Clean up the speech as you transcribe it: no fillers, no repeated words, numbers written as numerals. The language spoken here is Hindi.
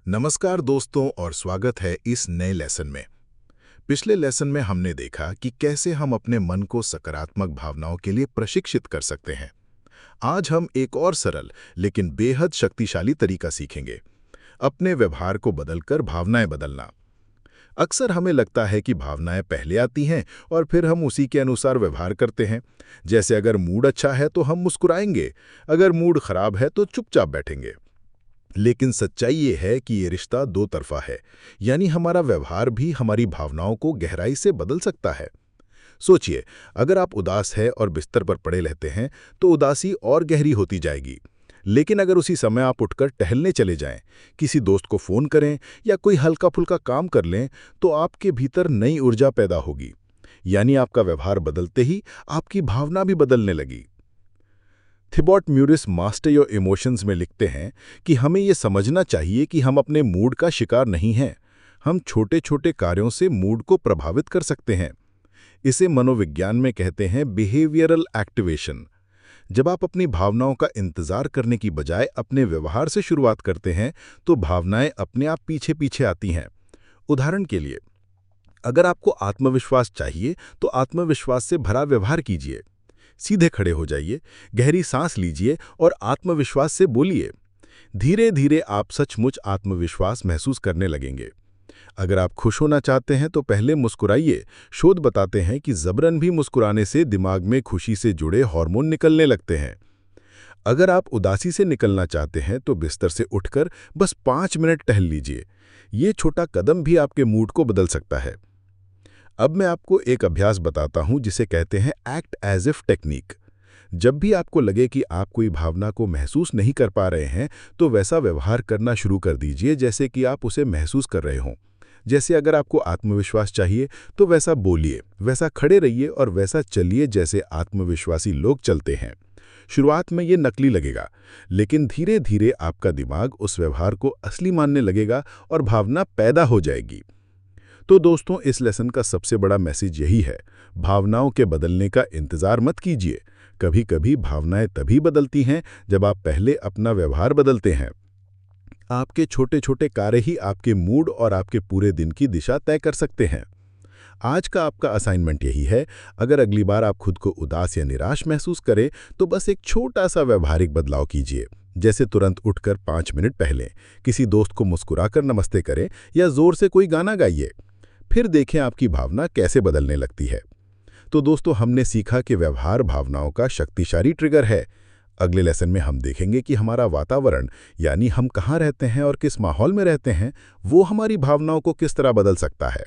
नमस्कार दोस्तों और स्वागत है इस नए लेसन में। पिछले लेसन में हमने देखा कि कैसे हम अपने मन को सकारात्मक भावनाओं के लिए प्रशिक्षित कर सकते हैं। आज हम एक और सरल लेकिन बेहद शक्तिशाली तरीका सीखेंगे, अपने व्यवहार को बदलकर भावनाएं बदलना। अक्सर हमें लगता है कि भावनाएं पहले आती हैं और फिर हम उसी के अनुसार व्यवहार करते हैं। जैसे अगर मूड अच्छा है तो हम मुस्कुराएंगे, अगर मूड खराब है तो चुपचाप बैठेंगे। लेकिन सच्चाई ये है कि ये रिश्ता दो तरफा है, यानी हमारा व्यवहार भी हमारी भावनाओं को गहराई से बदल सकता है। सोचिए, अगर आप उदास हैं और बिस्तर पर पड़े रहते हैं तो उदासी और गहरी होती जाएगी। लेकिन अगर उसी समय आप उठकर टहलने चले जाएं, किसी दोस्त को फोन करें या कोई हल्का फुल्का काम कर लें तो आपके भीतर नई ऊर्जा पैदा होगी। यानी आपका व्यवहार बदलते ही आपकी भावना भी बदलने लगी। Thibaut Maurice master your emotions में लिखते हैं कि हमें ये समझना चाहिए कि हम अपने मूड का शिकार नहीं हैं। हम छोटे छोटे कार्यों से मूड को प्रभावित कर सकते हैं। इसे मनोविज्ञान में कहते हैं बिहेवियरल एक्टिवेशन। जब आप अपनी भावनाओं का इंतजार करने की बजाय अपने व्यवहार से शुरुआत करते हैं तो भावनाएं अपने आप पीछे पीछे आती हैं। उदाहरण के लिए, अगर आपको आत्मविश्वास चाहिए तो आत्मविश्वास से भरा व्यवहार कीजिए। सीधे खड़े हो जाइए, गहरी सांस लीजिए और आत्मविश्वास से बोलिए। धीरे धीरे आप सचमुच आत्मविश्वास महसूस करने लगेंगे। अगर आप खुश होना चाहते हैं तो पहले मुस्कुराइए। शोध बताते हैं कि जबरन भी मुस्कुराने से दिमाग में खुशी से जुड़े हार्मोन निकलने लगते हैं। अगर आप उदासी से निकलना चाहते हैं तो बिस्तर से उठकर बस 5 मिनट टहल लीजिए। ये छोटा कदम भी आपके मूड को बदल सकता है। अब मैं आपको एक अभ्यास बताता हूं जिसे कहते हैं एक्ट एज इफ टेक्निक। जब भी आपको लगे कि आप कोई भावना को महसूस नहीं कर पा रहे हैं तो वैसा व्यवहार करना शुरू कर दीजिए जैसे कि आप उसे महसूस कर रहे हों। जैसे अगर आपको आत्मविश्वास चाहिए तो वैसा बोलिए, वैसा खड़े रहिए और वैसा चलिए जैसे आत्मविश्वासी लोग चलते हैं। शुरुआत में ये नकली लगेगा, लेकिन धीरे धीरे आपका दिमाग उस व्यवहार को असली मानने लगेगा और भावना पैदा हो जाएगी। तो दोस्तों, इस लेसन का सबसे बड़ा मैसेज यही है, भावनाओं के बदलने का इंतजार मत कीजिए। कभी कभी भावनाएं तभी बदलती हैं जब आप पहले अपना व्यवहार बदलते हैं। आपके छोटे छोटे कार्य ही आपके मूड और आपके पूरे दिन की दिशा तय कर सकते हैं। आज का आपका असाइनमेंट यही है, अगर अगली बार आप खुद को उदास या निराश महसूस करें तो बस एक छोटा सा व्यवहारिक बदलाव कीजिए। जैसे तुरंत उठकर 5 मिनट पहले किसी दोस्त को मुस्कुराकर नमस्ते करें या जोर से कोई गाना गाइए। फिर देखें आपकी भावना कैसे बदलने लगती है। तो दोस्तों, हमने सीखा कि व्यवहार भावनाओं का शक्तिशाली ट्रिगर है। अगले लेसन में हम देखेंगे कि हमारा वातावरण, यानी हम कहाँ रहते हैं और किस माहौल में रहते हैं, वो हमारी भावनाओं को किस तरह बदल सकता है।